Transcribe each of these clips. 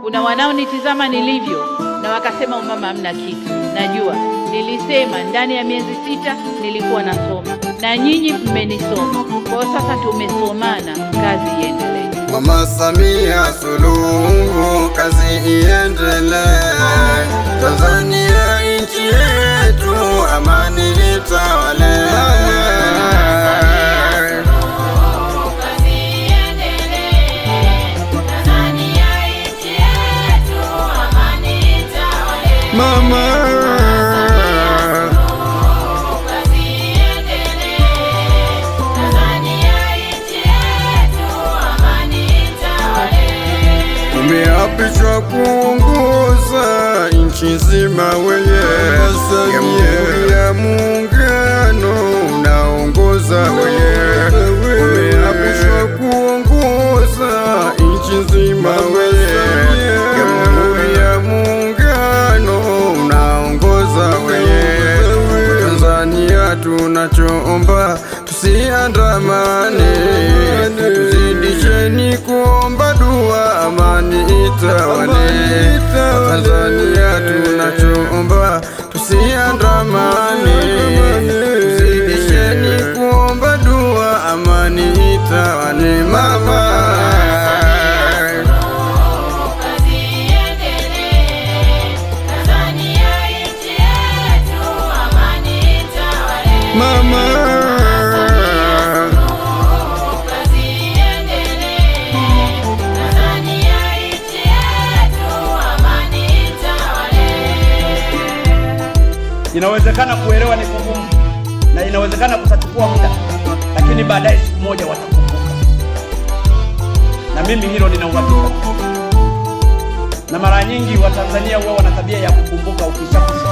Kuna wanaonitizama nilivyo na wakasema mama hamna kitu. Najua nilisema ndani ya miezi 6 nilikuwa nasoma na nyinyi mmenisoma. Kwa sasa tumesomana, kazi iendelee. Mama Samia Suluhu, kazi iendelee. Tanzania nchi yetu, amani itawale. Mama umeapishwa kuongoza nchi nzima, wewe Jamhuri ya Muungano unaongoza wewe. Umeapishwa kuongoza nchi nzima, wewe Jamhuri ya Muungano unaongoza wewe. Tanzania tunachoomba tusiandamane, tuzidisheni kuomba dua, amani itawale. Tanzania tunachoomba tusiandamane, tuzidisheni kuomba dua, amani itawale. Mama inawezekana kuelewa ni kugumu na inawezekana kutachukua muda, lakini baadaye siku moja watakumbuka, na mimi hilo nina uhakika. Na mara nyingi Watanzania huwa wana tabia ya kukumbuka ukishakufa,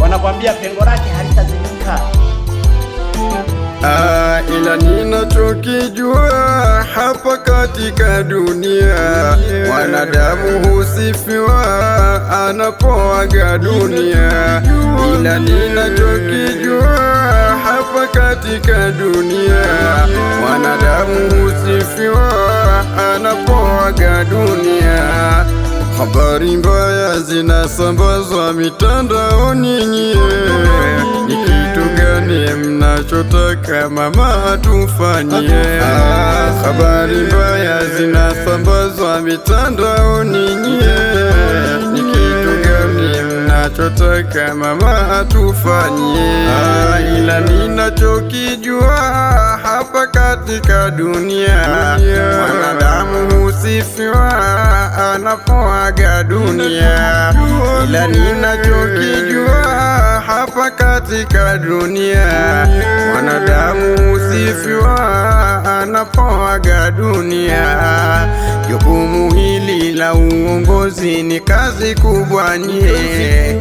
wanakwambia pengo lake halitazimika. Ila ninachokijua hapa katika dunia, wanadamu husifiwa anapoaga dunia. Ila ninachokijua hapa katika dunia, wanadamu husifiwa anapoaga dunia. Habari mbaya zinasambazwa mitandaoni, nyie ni kitu gani mnachotaka mama tufanyie? Habari mbaya zinasambazwa mitandaoni, nyie ni kitu gani mnachotaka mama tufanyie? Ila ninachokijua hapa katika dunia, wanadamu husifiwa anapoaga dunia. Ila ninachokijua hapa katika dunia, wanadamu husifiwa anapoaga dunia. Jukumu hili la uongozi ni kazi kubwa, nyie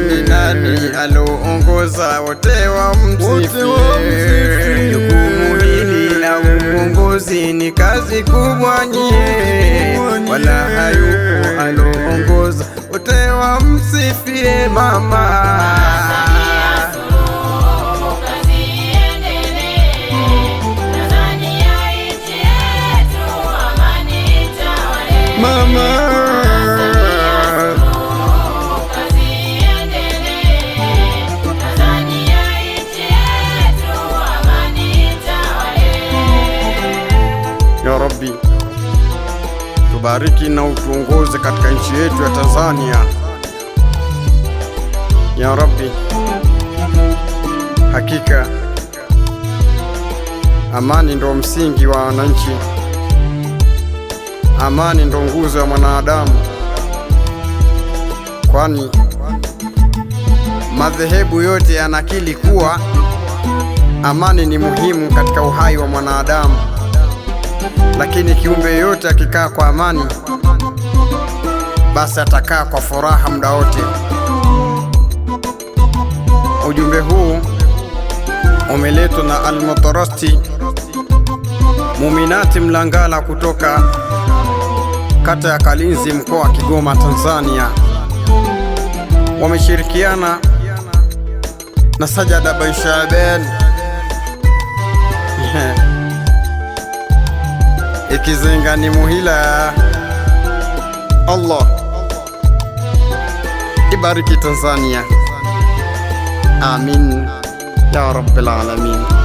ni nani aloongoza wote wamsifie. Jukumu hili la uongozi ni kazi kubwa, nyie wala hayupo aloongoza wote wamsifie. Mama ya Rabbi, tubariki na utuongoze katika nchi yetu ya Tanzania ya Rabbi. Hakika amani ndo msingi wa wananchi, amani ndo nguzo ya mwanadamu, kwani madhehebu yote yanakili kuwa amani ni muhimu katika uhai wa mwanadamu. Lakini kiumbe yote akikaa kwa amani, basi atakaa kwa furaha muda wote. Ujumbe huu umeletwa na Al-Mutarasti Muminati Mlangala kutoka kata ya Kalinzi, mkoa wa Kigoma, Tanzania. Wameshirikiana na Sajada bin Shaban Ikizenga ni Muhila Allah ibariki Tanzania, amin ya rabbil alamin.